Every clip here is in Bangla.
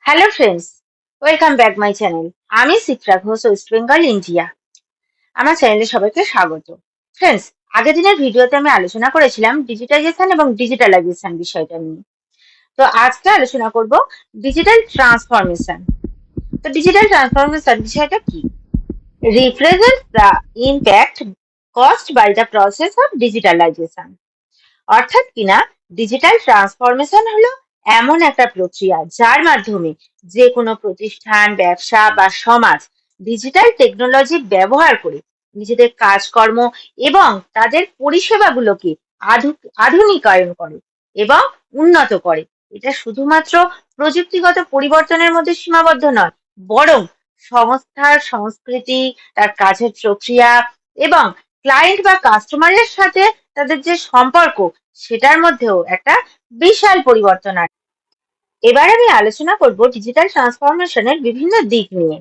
Hello friends, welcome back my channel. আমি চিত্রা ঘোষ, ওয়েস্ট বেঙ্গল, ইন্ডিয়া। আমার চ্যানেলে সবাইকে স্বাগত। ফ্রেন্ডস, আগের দিনের ভিডিওতে আমি আলোচনা করেছিলাম ডিজিটাইজেশন এবং ডিজিটালাইজেশন বিষয়টা নিয়ে। তো আজকে আলোচনা করব ডিজিটাল ট্রান্সফরমেশন। তো ডিজিটাল ট্রান্সফরমেশন বিষয়টা কি? Represent the impact cost by the process of digitalization. অর্থাৎ কিনা ডিজিটাল ট্রান্সফরমেশন হলো এমন একটা প্রক্রিয়া যার মাধ্যমে যে কোনো প্রতিষ্ঠান, ব্যবসা বা সমাজ ডিজিটাল টেকনোলজি ব্যবহার করে নিজেদের কাজকর্ম এবং তাদের পরিষেবাগুলোকে আধুনিকায়ন করে এবং উন্নত করে। এটা শুধুমাত্র প্রযুক্তিগত পরিবর্তনের মধ্যে সীমাবদ্ধ নয়, বরং সংস্থার সংস্কৃতি, তার কাজের প্রক্রিয়া এবং ক্লায়েন্ট বা কাস্টমারের সাথে তাদের যে সম্পর্ক, সেটার মধ্যেও একটা বিশাল পরিবর্তন আসে। এবার আমি আলোচনা করব ডিজিটাল ট্রান্সফরমেশনের বিভিন্ন দিক নিয়ে।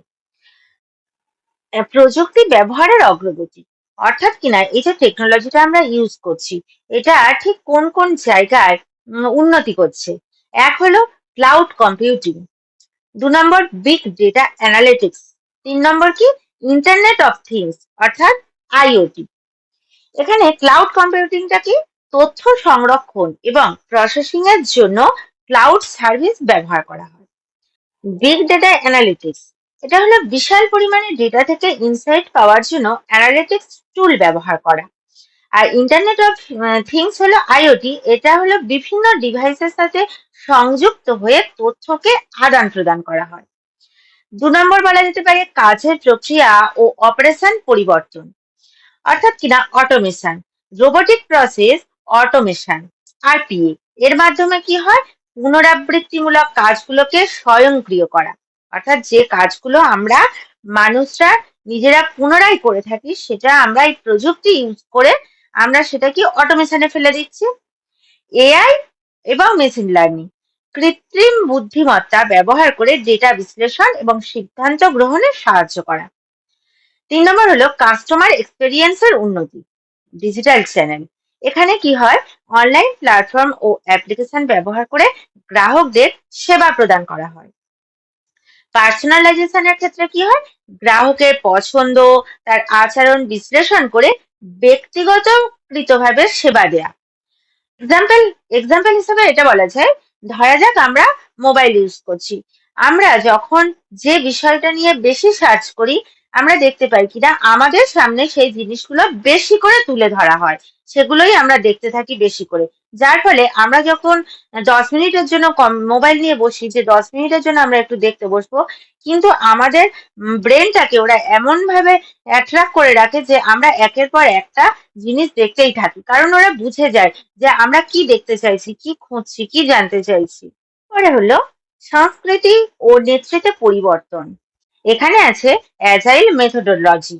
প্রযুক্তি ব্যবহারের অগ্রগতি, অর্থাৎ কিনা এই যে টেকনোলজিটা আমরা ইউজ করছি, এটা ঠিক কোন কোন জায়গায় উন্নতি করছে। এক হলো ক্লাউড কম্পিউটিং, 2 নম্বর বিগ ডেটা অ্যানালিটিক্স, 3 নম্বর কি ইন্টারনেট অফ থিংস অর্থাৎ আইওটি। এখানে ক্লাউড কম্পিউটিংটা কি? তথ্য সংরক্ষণ এবং প্রসেসিং এর জন্য ক্লাউড সার্ভিস ব্যবহার করা হয়। বিগ ডেটা অ্যানালিটিক্স, এটা হলো বিশাল পরিমাণে ডেটা থেকে ইনসাইট পাওয়ার জন্য অ্যানালিটিক্স টুল ব্যবহার করা। আর ইন্টারনেট অফ থিংস হলো আইওটি, এটা হলো বিভিন্ন ডিভাইসের সাথে সংযুক্ত হয়ে তথ্যকে আদান প্রদান করা হয়। 2 নম্বর বলা যেতে পারে কাজের প্রক্রিয়া ও অপারেশন পরিবর্তন, অর্থাৎ কিনা automation, robotic process automation, RPA. এর মাধ্যমে কি হয়? পুনরাবৃত্তিমূলক কাজগুলোকে স্বয়ংক্রিয় করা, অর্থাৎ যে কাজগুলো আমরা মানুষরা নিজেরা পুনরায় করে থাকি, সেটা আমরা এই প্রযুক্তি ইউজ করে আমরা সেটা কি অটোমেশনে ফেলে দিচ্ছি। এআই এবং মেশিন লার্নিং, কৃত্রিম বুদ্ধিমত্তা ব্যবহার করে ডেটা বিশ্লেষণ এবং সিদ্ধান্ত গ্রহণে সাহায্য করা। 3 নম্বর হলো কাস্টমার এক্সপেরিয়েন্সের উন্নতি, ডিজিটাল চ্যানেল। এখানে কি হয়? অনলাইন প্ল্যাটফর্ম ও অ্যাপ্লিকেশন ব্যবহার করে গ্রাহকদের সেবা প্রদান করা হয়। পার্সোনালাইজেশনের ক্ষেত্রে কি হয়? গ্রাহকের পছন্দ, তার আচরণ বিশ্লেষণ করে ব্যক্তিগতকৃতভাবে সেবা দেয়া। এক্সাম্পল এক্সাম্পল হিসেবে এটা বলা যায়, ধরা যাক আমরা মোবাইল ইউজ করছি। আমরা যখন যে বিষয়টা নিয়ে বেশি সার্চ করি, আমরা দেখতে পাই কিনা আমাদের সামনে সেই জিনিসগুলো বেশি করে তুলে ধরা হয়, সেগুলোই আমরা দেখতে থাকি বেশি করে। যার ফলে আমরা যখন 10 মিনিটের জন্য মোবাইল নিয়ে বসি, যে 10 মিনিটের জন্য আমরা একটু দেখতে বসবো, কিন্তু আমাদের ব্রেনটাকে ওরা এমন ভাবে অ্যাট্রাক্ট করে রাখে যে আমরা একের পর একটা জিনিস দেখতেই থাকি, কারণ ওরা বুঝে যায় যে আমরা কি দেখতে চাইছি, কি খুঁজছি, কি জানতে চাইছি। পরে হলো সংস্কৃতি ও নেতৃত্বে পরিবর্তন। এখানে আছে অ্যাজাইল মেথোডোলজি,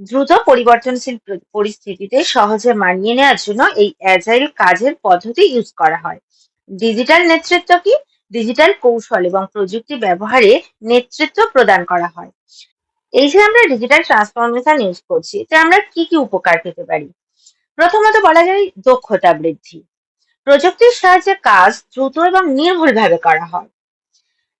দ্রুত পরিবর্তনশীল পরিস্থিতিতে সহজে মানিয়ে নেওয়ার জন্য এই অ্যাজাইল কাজের পদ্ধতি ইউজ করা হয়। ডিজিটাল নেতৃত্ব কি? ডিজিটাল কৌশল এবং প্রযুক্তি ব্যবহারে নেতৃত্ব প্রদান করা হয়। এই যে আমরা ডিজিটাল ট্রান্সফরমেশন ইউজ করছি, এতে আমরা কি কি উপকার পেতে পারি? প্রথমত বলা যায় দক্ষতা বৃদ্ধি। প্রযুক্তির সাহায্যে কাজ দ্রুত এবং নির্ভুলভাবে করা হয়।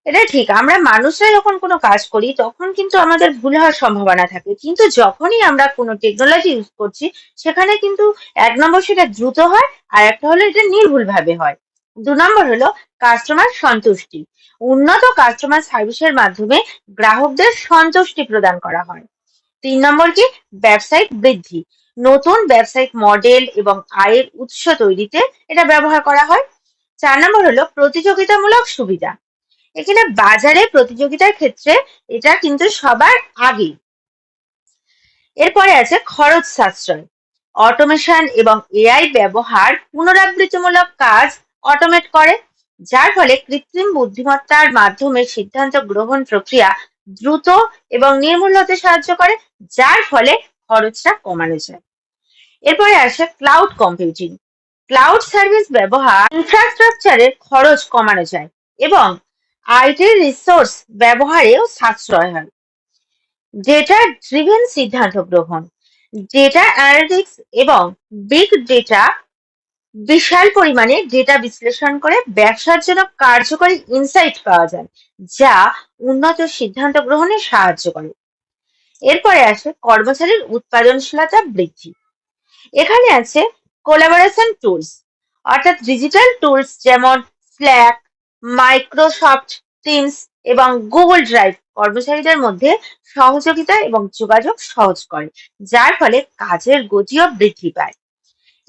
এটা ঠিক, আমরা মানুষরা যখন কোনো কাজ করি তখন কিন্তু আমাদের ভুল হওয়ার সম্ভাবনা থাকে, কিন্তু যখনই আমরা কোনো টেকনোলজি ইউজ করছি, সেখানে কিন্তু 1 নম্বর সেটা দ্রুত হয়, আর একটা হলো এটা নির্ভুলভাবে হয়। 2 নম্বর হলো কাস্টমার সন্তুষ্টি। উন্নত কাস্টমার সার্ভিসের মাধ্যমে গ্রাহকদের সন্তুষ্টি প্রদান করা হয়। 3 নম্বর কি ব্যবসায়িক বৃদ্ধি। নতুন ব্যবসায়িক মডেল এবং আয়ের উৎস তৈরিতে এটা ব্যবহার করা হয়। 4 নম্বর হলো প্রতিযোগিতামূলক সুবিধা। এখানে বাজারে প্রতিযোগিতার ক্ষেত্রে এটা কিন্তু সবার আগে। এরপরে আছে খরচ সাশ্রয়। অটোমেশন এবং এআই ব্যবহার পুনরাবৃত্তিমূলক কাজ অটোমেট করে, যার ফলে কৃত্রিম বুদ্ধিমত্তার মাধ্যমে সিদ্ধান্ত গ্রহণ প্রক্রিয়া দ্রুত এবং নির্মূল হতে সাহায্য করে, যার ফলে খরচটা কমানো যায়। এরপরে আসে ক্লাউড কম্পিউটিং। ক্লাউড সার্ভিস ব্যবহার ইনফ্রাস্ট্রাকচারের খরচ কমানো যায় এবং আইটি রিসোর্স ব্যবহারেও সাশ্রয় হয়। ডেটা ড্রিভেন সিদ্ধান্ত গ্রহণ, ডেটা অ্যানালিটিক্স এবং বিগ ডেটা বিশাল পরিমাণে ডেটা বিশ্লেষণ করে ব্যবসার জন্য কার্যকরী ইনসাইট পাওয়া যায়, যা উন্নত সিদ্ধান্ত গ্রহণে সাহায্য করে। এরপরে আসে কর্মচারীর উৎপাদনশীলতা বৃদ্ধি। এখানে আছে কোলাবোরেশন টুলস, অর্থাৎ ডিজিটাল টুলস যেমন স্ল্যাক, মাইক্রোসফট টিমস এবং গুগল ড্রাইভ কর্মচারীদের মধ্যে সহযোগিতা এবং যোগাযোগ সহজ করে, যার ফলে কাজের গতিও বৃদ্ধি পায়।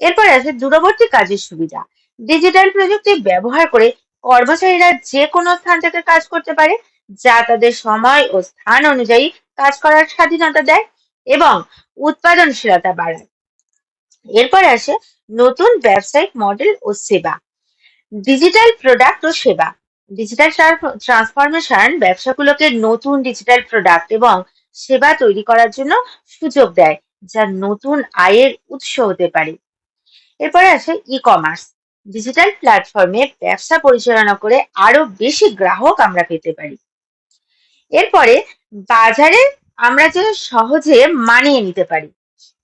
এরপর আছে দূরবর্তী কাজের সুবিধা। ডিজিটাল প্রযুক্তি ব্যবহার করে কর্মচারীরা যে কোনো স্থান থেকে কাজ করতে পারে, যা তাদের সময় ও স্থান অনুযায়ী কাজ করার স্বাধীনতা দেয় এবং উৎপাদনশীলতা বাড়ায়। এরপর আসে নতুন ব্যবসায়িক মডেল ও সেবা। ডিজিটাল প্রোডাক্ট ও সেবা। ডিজিটাল ট্রান্সফরমেশন ব্যবসাগুলোকে নতুন ডিজিটাল প্রোডাক্ট এবং সেবা তৈরি করার জন্য সুযোগ দেয়, যা নতুন আয়ের উৎস হতে পারে। এরপরে আসে ই কমার্স। ডিজিটাল প্ল্যাটফর্মে ব্যবসা পরিচালনা করে আরো বেশি গ্রাহক আমরা পেতে পারি। এরপরে বাজারে আমরা যে সহজে মানিয়ে নিতে পারি,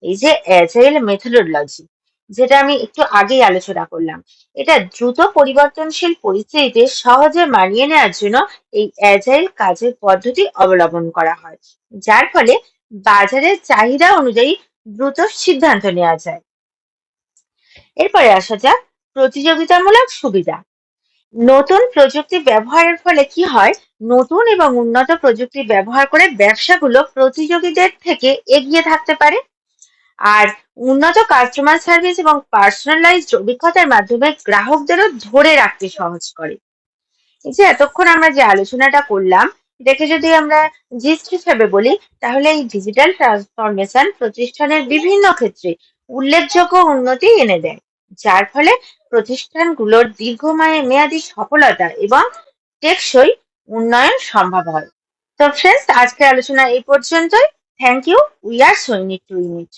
এই যে অ্যাজাইল মেথোডোলজি, যেটা আমি একটু আগেই আলোচনা করলাম, এটা দ্রুত পরিবর্তনশীল পরিস্থিতিতে সহজে মানিয়ে নেওয়ার জন্য এই অ্যাজাইল কাজের পদ্ধতি অবলম্বন করা হয়, যার ফলে বাজারের চাহিদা অনুযায়ী দ্রুত সিদ্ধান্ত নেওয়া যায়। এরপরে আসা যাক প্রতিযোগিতামূলক সুবিধা। নতুন প্রযুক্তি ব্যবহারের ফলে কি হয়, নতুন এবং উন্নত প্রযুক্তি ব্যবহার করে ব্যবসাগুলো প্রতিযোগীদের থেকে এগিয়ে থাকতে পারে। আর উন্নত কাস্টমার সার্ভিস এবং পার্সোনালাইজড অভিজ্ঞতার মাধ্যমে গ্রাহকদেরও ধরে রাখতে সহজ করে। এই যে এতক্ষণ আমরা যে আলোচনাটা করলাম, এটাকে যদি আমরা জিস্ট হিসেবে বলি, তাহলে এই ডিজিটাল ট্রান্সফরমেশন প্রতিষ্ঠানের বিভিন্ন ক্ষেত্রে উল্লেখযোগ্য উন্নতি এনে দেয়, যার ফলে প্রতিষ্ঠানগুলোর দীর্ঘমেয়াদী সফলতা এবং টেকসই উন্নয়ন সম্ভব হয়। তো ফ্রেন্ডস, আজকের আলোচনা এই পর্যন্তই। Thank you. We are so in it to in it.